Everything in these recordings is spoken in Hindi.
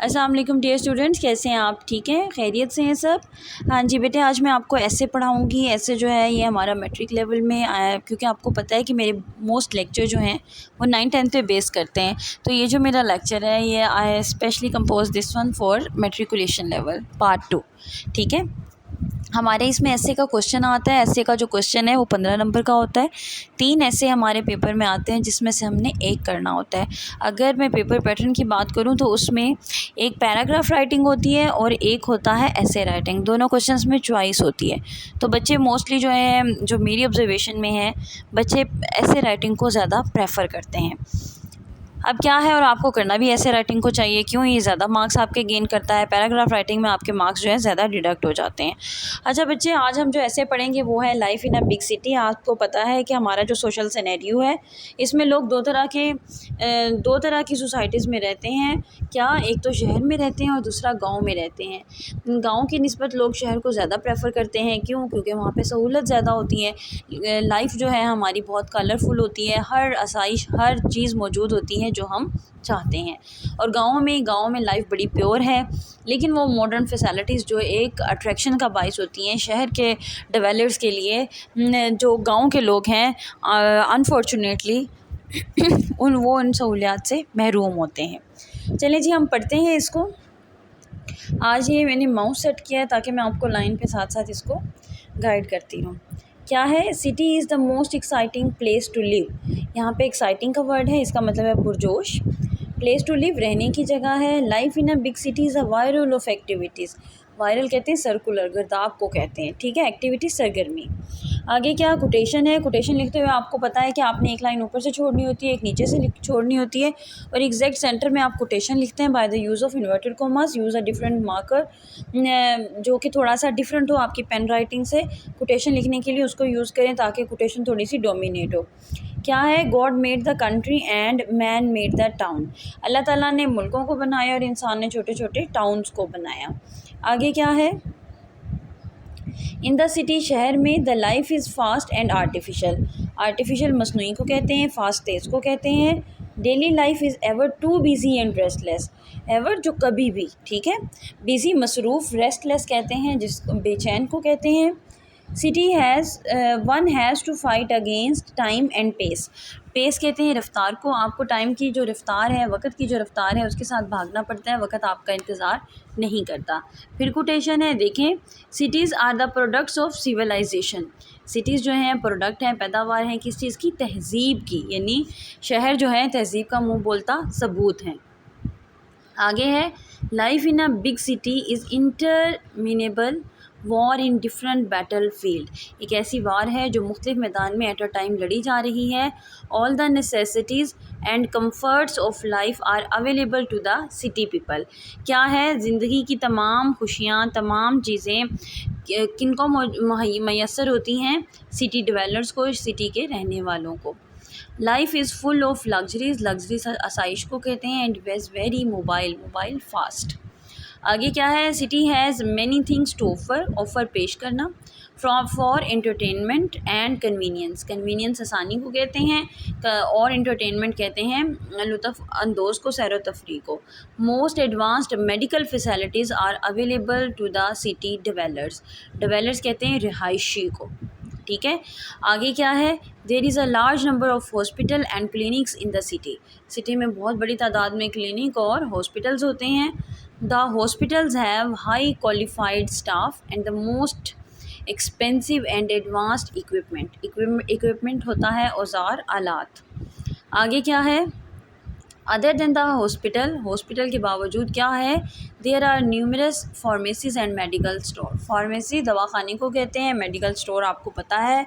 अस्सलाम वालेकुम डियर स्टूडेंट्स, कैसे हैं आप? ठीक हैं, खैरियत से हैं सब? हाँ जी बेटे, आज मैं आपको ऐसे पढ़ाऊँगी। ऐसे जो है ये हमारा मैट्रिक लेवल में क्योंकि आपको पता है कि मेरे मोस्ट लेक्चर जो हैं वो 9th-10th पे बेस करते हैं। तो ये जो मेरा लेक्चर है ये I specially compose this one for matriculation level part 2। ठीक है, हमारे इसमें ऐसे का क्वेश्चन आता है। ऐसे का जो क्वेश्चन है वो 15 नंबर का होता है। 3 ऐसे हमारे पेपर में आते हैं जिसमें से हमने एक करना होता है। अगर मैं पेपर पैटर्न की बात करूं तो उसमें एक पैराग्राफ राइटिंग होती है और एक होता है ऐसे राइटिंग। दोनों क्वेश्चंस में चॉइस होती है। तो बच्चे मोस्टली जो है, जो मेरी ऑब्जर्वेशन में है, बच्चे ऐसे राइटिंग को ज़्यादा प्रेफर करते हैं। अब क्या है, और आपको करना भी ऐसे राइटिंग को चाहिए। क्यों? ये ज़्यादा मार्क्स आपके गेन करता है। पैराग्राफ राइटिंग में आपके मार्क्स जो है ज़्यादा डिडक्ट हो जाते हैं। अच्छा बच्चे, आज हम जो ऐसे पढ़ेंगे वो है life in a big city. आपको पता है कि हमारा जो सोशल सिनेरियो है इसमें लोग दो तरह की सोसाइटीज़ में रहते हैं। क्या? एक तो शहर में रहते हैं और दूसरा गाँव में रहते हैं। गाँव की निस्बत लोग शहर को ज़्यादा प्रेफर करते हैं। क्यों? क्योंकि वहाँ पर सहूलत ज़्यादा होती है। लाइफ जो है हमारी बहुत कलरफुल होती है। हर आसाइश, हर चीज़ मौजूद होती है जो हम चाहते हैं। और गाँव में लाइफ बड़ी प्योर है, लेकिन वो मॉडर्न फैसिलिटीज़ जो एक अट्रैक्शन का बाइस होती हैं शहर के डेवलपर्स के लिए, जो गाँव के लोग हैं अनफॉर्चुनेटली उन सहूलियात से महरूम होते हैं। चलें जी, हम पढ़ते हैं इसको। आज ये मैंने माउस सेट किया है ताकि मैं आपको लाइन पे साथ साथ इसको गाइड करती रहूँ। क्या है? City is the most exciting place to live. यहाँ पे एक्साइटिंग का वर्ड है, इसका मतलब है पुरजोश। प्लेस टू लिव, रहने की जगह है। Life in a big city is a viral of activities. Viral कहते हैं सर्कुलर, गर्दाब को कहते हैं। ठीक है, एक्टिविटी सरगर्मी। आगे क्या? कोटेशन है। कोटेशन लिखते हुए आपको पता है कि आपने एक लाइन ऊपर से छोड़नी होती है, एक नीचे से छोड़नी होती है, और एग्जैक्ट सेंटर में आप कोटेशन लिखते हैं by the use of inverted commas. Use a different marker, जो कि थोड़ा सा डिफरेंट हो आपकी पेन राइटिंग से। कोटेशन लिखने के लिए उसको यूज़ करें ताकि कोटेशन थोड़ी सी डोमिनेट हो। क्या है? God made the country and man made the town. Allah ताला ने मुल्कों को बनाया और इंसान ने छोटे छोटे टाउन्स को बनाया। आगे क्या है? इन द सिटी, शहर में, the life is fast and artificial. Artificial मसनूई को कहते हैं, फास्ट तेज़ को कहते हैं। Daily life is ever too busy and restless. Ever जो कभी भी, ठीक है। बिजी मसरूफ़, रेस्टलेस कहते हैं जिसको बेचैन को कहते हैं। City has one has to fight against time and pace. Pace कहते हैं रफ़्तार को। आपको टाइम की जो रफ़्तार है, वक़्त की जो रफ़्तार है, उसके साथ भागना पड़ता है। वक़्त आपका इंतज़ार नहीं करता। फिर कोटेशन है, देखें। Cities are the products of civilisation. Cities जो हैं प्रोडक्ट हैं, पैदावार हैं किस चीज़ की? तहज़ीब की। यानी शहर जो है तहज़ीब का मुँह बोलता सबूत हैं। आगे है, life in a big city is interminable war in different battle field. एक ऐसी वार है जो मुख्तलिफ मैदान में एट अ टाइम लड़ी जा रही है। All the necessities and comforts of life are available to the city people. क्या है? ज़िंदगी की तमाम खुशियाँ, तमाम चीज़ें किनको मैसर होती हैं? सिटी डिवेलपर्स को, सिटी के रहने वालों को। Life is full of luxuries. Luxuries आसाइश को कहते हैं। And was very mobile, mobile fast. आगे क्या है? City has many things to offer. Offer पेश करना। From for entertainment and convenience. Convenience आसानी को कहते हैं और एंटरटेनमेंट कहते हैं लुत्फ़ अंदोज़ को, सैर व तफरीह को। Most advanced medical facilities are available to the city developers. Developers कहते हैं रिहायशी को। ठीक है। आगे क्या है? There is a large number of hospital and clinics in the city. City में बहुत बड़ी तादाद में क्लिनिक और हॉस्पिटल्स होते हैं। The hospitals have high qualified staff and the most expensive and advanced equipment होता है औजार आलात। आगे क्या है? Other than the hospital, hospital के बावजूद क्या है? There are numerous pharmacies and medical store. Pharmacy दवाखाने को कहते हैं, मेडिकल स्टोर आपको पता है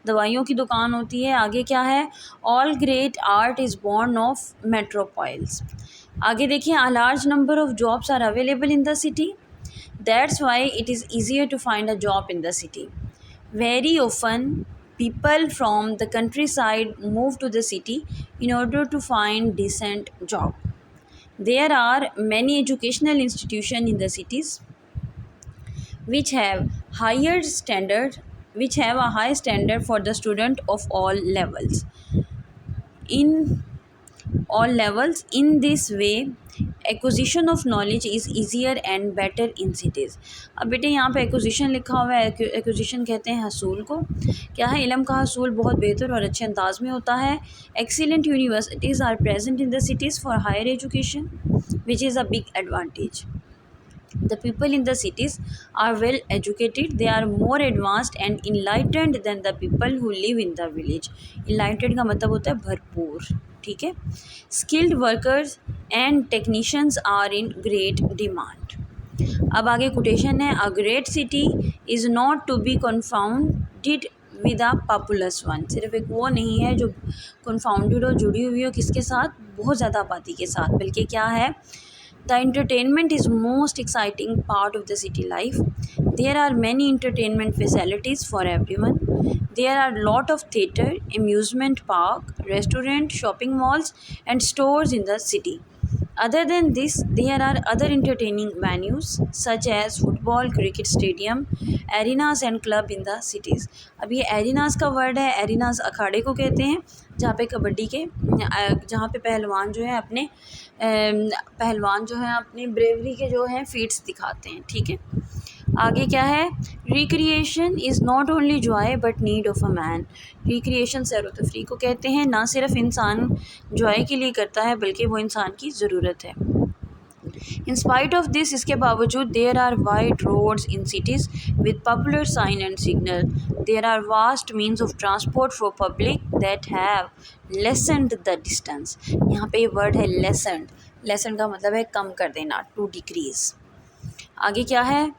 दवाइयों की दुकान होती है। आगे क्या है? All great art is born of metropolis. आगे देखिए, a large number of jobs are available in the city. That's why it is easier to find a job in the city. Very often, people from the countryside move to the city in order to find decent job. There are many educational institutions in the cities which have which have a high standard for the student of all levels. In all levels, in this way, acquisition of knowledge is easier and better in cities. अब बेटे यहाँ पे एक्विजिशन लिखा हुआ है, एक्विजिशन कहते हैं हसूल को। क्या है? इल्म का हसूल बहुत बेहतर और अच्छे अंदाज में होता है। Excellent universities are present in the cities for higher education which is a big advantage. The people in the cities are well educated, they are more advanced and enlightened than the people who live in the village. Enlightened का मतलब होता है भरपूर, ठीक है। Skilled workers and technicians are in great demand. अब आगे कोटेशन है, a great city is not to be confounded with a populous one। सिर्फ एक वो नहीं है जो confounded हो, जुड़ी हुई हो किसके साथ? बहुत ज़्यादा आबादी के साथ, बल्कि क्या है? The entertainment is most exciting part of the city life. There are many entertainment facilities for everyone. There are lot of theatre, amusement park, restaurant, shopping malls and stores in the city. Other than this, there are other entertaining venues such as football, cricket stadium, arenas and club in the cities. अब ये arenas का वर्ड है, arenas अखाड़े को कहते हैं जहाँ पे कबड्डी के जहाँ पे पहलवान जो है अपनी ब्रेवरी के जो हैं फीट्स दिखाते हैं, ठीक है। आगे क्या है? Recreation is not only Joy but need of a man. Recreation सैर व तफरीह को कहते हैं, ना सिर्फ इंसान जॉय के लिए करता है बल्कि वो इंसान की ज़रूरत है। इन स्पाइट ऑफ दिस, इसके बावजूद, there are wide roads in cities with popular sign and signal. There are vast means of transport for public that have lessened the distance. यहाँ पे ये वर्ड है लेसन्ड। लेसन का मतलब है कम कर देना, टू डिक्रीज़। आगे क्या है?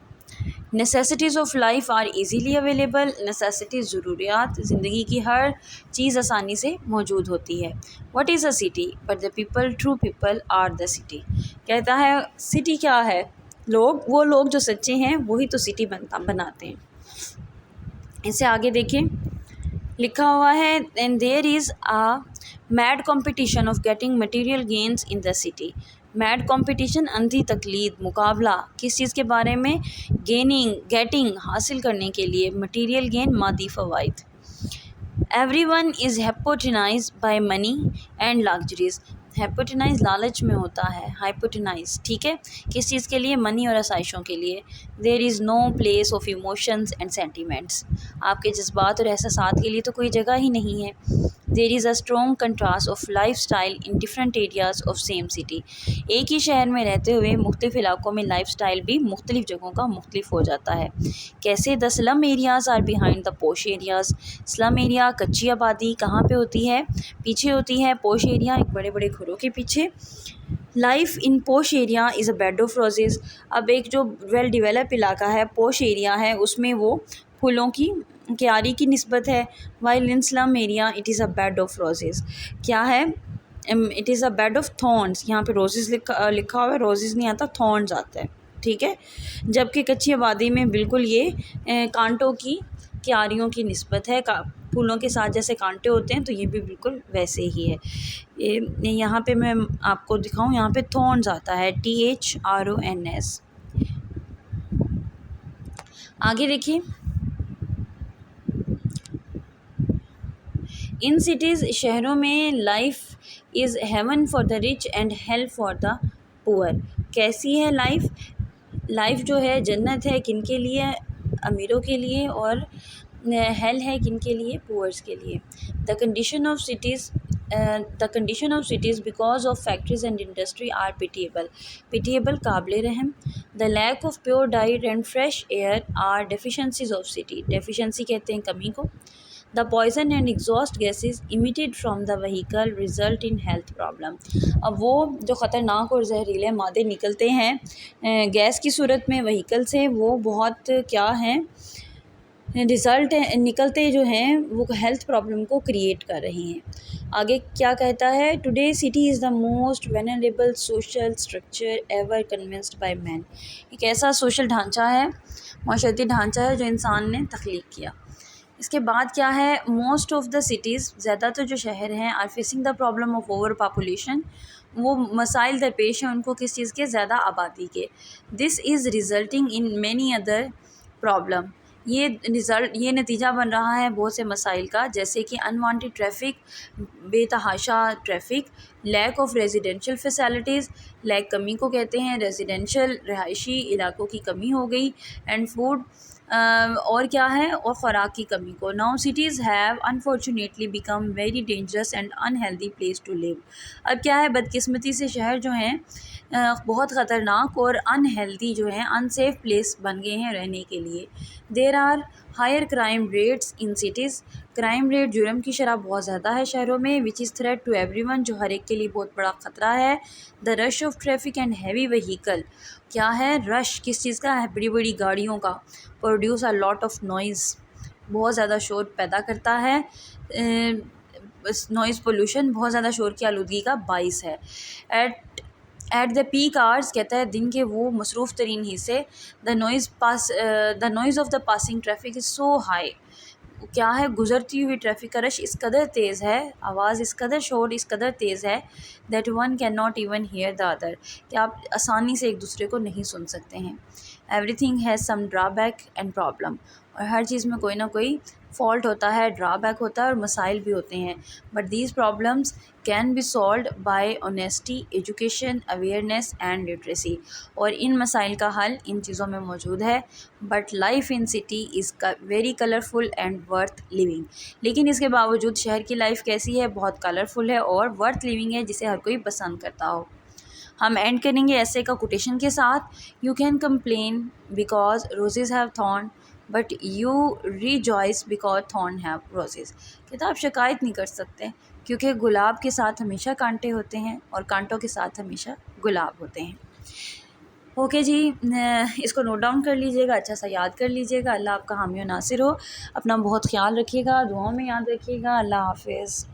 Necessities of life are easily available. Necessities ज़रूरियात, ज़िंदगी की हर चीज़ आसानी से मौजूद होती है। What is a city? But the people, true people are the city. कहता है सिटी क्या है? लोग, वो लोग जो सच्चे हैं वही तो सिटी बनाते हैं। इससे आगे देखिए, लिखा हुआ है and there is a mad competition of getting material gains in the city. Mad competition, अंधी तकलीद, मुकाबला, किस चीज़ के बारे में? गेटिंग, हासिल करने के लिए, मटीरियल गेन, मादी फ़वाइद। Everyone is hypnotize by money and luxuries. Hypnotize लालच में होता है, हाइपोटेनाइज, ठीक है, किस चीज़ के लिए? मनी और आसाइशों के लिए। There is no place of emotions and sentiments. आपके जज्बात और एहसासात के लिए तो कोई जगह ही नहीं है। There is a strong contrast of life style in different areas of same city. एक ही शहर में रहते हुए मुख्तलिफ इलाकों में लाइफ स्टाइल भी मुख्तलिफ जगहों का मुख्तलिफ हो जाता है। कैसे? The slum areas are behind the posh areas. Slum area, कच्ची आबादी, कहाँ पे होती है? पीछे होती है। पोश एरिया, एक बड़े बड़े घरों के पीछे। लाइफ इन पोश area is a bed of roses. अब एक जो वेल डिवेलप इलाका है, पोश एरिया है, उसमें वो फूलों की क्यारी की निस्बत है। While in slum area it is a bed of roses. क्या है? It is a bed of thorns. यहाँ पे रोजेज़ लिखा हुआ है, रोजेज़ नहीं आता, थॉर्न्स आता है, ठीक है। जबकि कच्ची आबादी में बिल्कुल ये कांटों की क्यारियों की निस्बत है। फूलों के साथ जैसे कांटे होते हैं तो ये भी बिल्कुल वैसे ही है। यहाँ पे मैं आपको दिखाऊं, यहाँ पे थॉर्न्स आता है, THRONS। आगे देखिए, इन सिटीज़, शहरों में, life is haven for the rich and hell for the poor. कैसी है लाइफ? लाइफ जो है जन्नत है किन के लिए? अमीरों के लिए, और हेल है किन के लिए? पुअर्स के लिए। The condition of cities because of factories and industry are pitiable, काबिल रहम। The lack of pure diet and fresh air are deficiencies of city. Deficiency कहते हैं कमी को। The poison and exhaust gases emitted from the vehicle result in health problem. अब वो जो ख़तरनाक और जहरीले मादे निकलते हैं गैस की सूरत में व्हीकल से, वो बहुत क्या हैं, रिज़ल्ट निकलते जो हैं वो हेल्थ प्रॉब्लम को क्रिएट कर रही हैं। आगे क्या कहता है? Today city is the most venerable social structure ever convinced by man. एक ऐसा सोशल ढांचा है, माशरती ढांचा है जो इंसान ने तख्लीक किया। इसके बाद क्या है? मोस्ट ऑफ द सिटीज़, ज़्यादातर जो शहर हैं, are facing the problem of over population. वो मसाइल दरपेश हैं उनको किस चीज़ के? ज़्यादा आबादी के। This is resulting in many other problem. ये नतीजा बन रहा है बहुत से मसाइल का, जैसे कि अनवांटेड ट्रैफिक, बेतहाशा traffic, lack of residential facilities, lack कमी को कहते हैं, रेजिडेंशियल रहायशी इलाकों की कमी हो गई, एंड फूड और क्या है, और ख़ुराक की कमी को। Now cities have unfortunately become very dangerous and unhealthy place to live. अब क्या है, बदकिस्मती से शहर जो हैं बहुत ख़तरनाक और अनहेल्दी जो हैं, अनसेफ प्लेस बन गए हैं रहने के लिए। There are higher crime rates in cities, crime rate, जुर्म की शरह बहुत ज़्यादा है शहरों में, which is threat to everyone, जो हर एक के लिए बहुत बड़ा ख़तरा है। The rush of traffic and heavy vehicle, क्या है, रश किस चीज़ का है, बड़ी बड़ी गाड़ियों का। Produce a lot of noise, बहुत ज़्यादा शोर पैदा करता है। नॉइज़ पोल्यूशन बहुत ज़्यादा शोर की आलूदगी का बाइस है। एट द पीक आवर्स, कहता है दिन के वो मसरूफ़ तरीन हिस्से, the noise of the passing traffic is so high, क्या है, गुज़रती हुई ट्रैफिक का रश इस कदर तेज़ है, आवाज़ इस कदर, शोर इस कदर तेज़ है, that one can not even here the other, कि आप आसानी से एक दूसरे को नहीं सुन सकते हैं। Everything has some drawback and problem, और हर चीज़ में कोई ना कोई फॉल्ट होता है, ड्रॉबैक होता है और मसाइल भी होते हैं। But these problems can be solved by honesty, education, awareness and literacy, और इन मसाइल का हल इन चीज़ों में मौजूद है। But life in city is very colourful and worth living, लेकिन इसके बावजूद शहर की लाइफ कैसी है, बहुत कलरफुल है और वर्थ लिविंग है, जिसे हर कोई पसंद करता हो। हम एंड करेंगे ऐसे का कोटेशन के साथ, you can complain because roses have thorn, but you rejoice because thorn have roses, कहता आप शिकायत नहीं कर सकते क्योंकि गुलाब के साथ हमेशा कांटे होते हैं और कांटों के साथ हमेशा गुलाब होते हैं। ओके जी, इसको नोट डाउन कर लीजिएगा, अच्छा सा याद कर लीजिएगा। अल्लाह आपका हामी और नासिर हो, अपना बहुत ख्याल रखिएगा, दुआओं में याद रखिएगा। अल्लाह हाफिज़।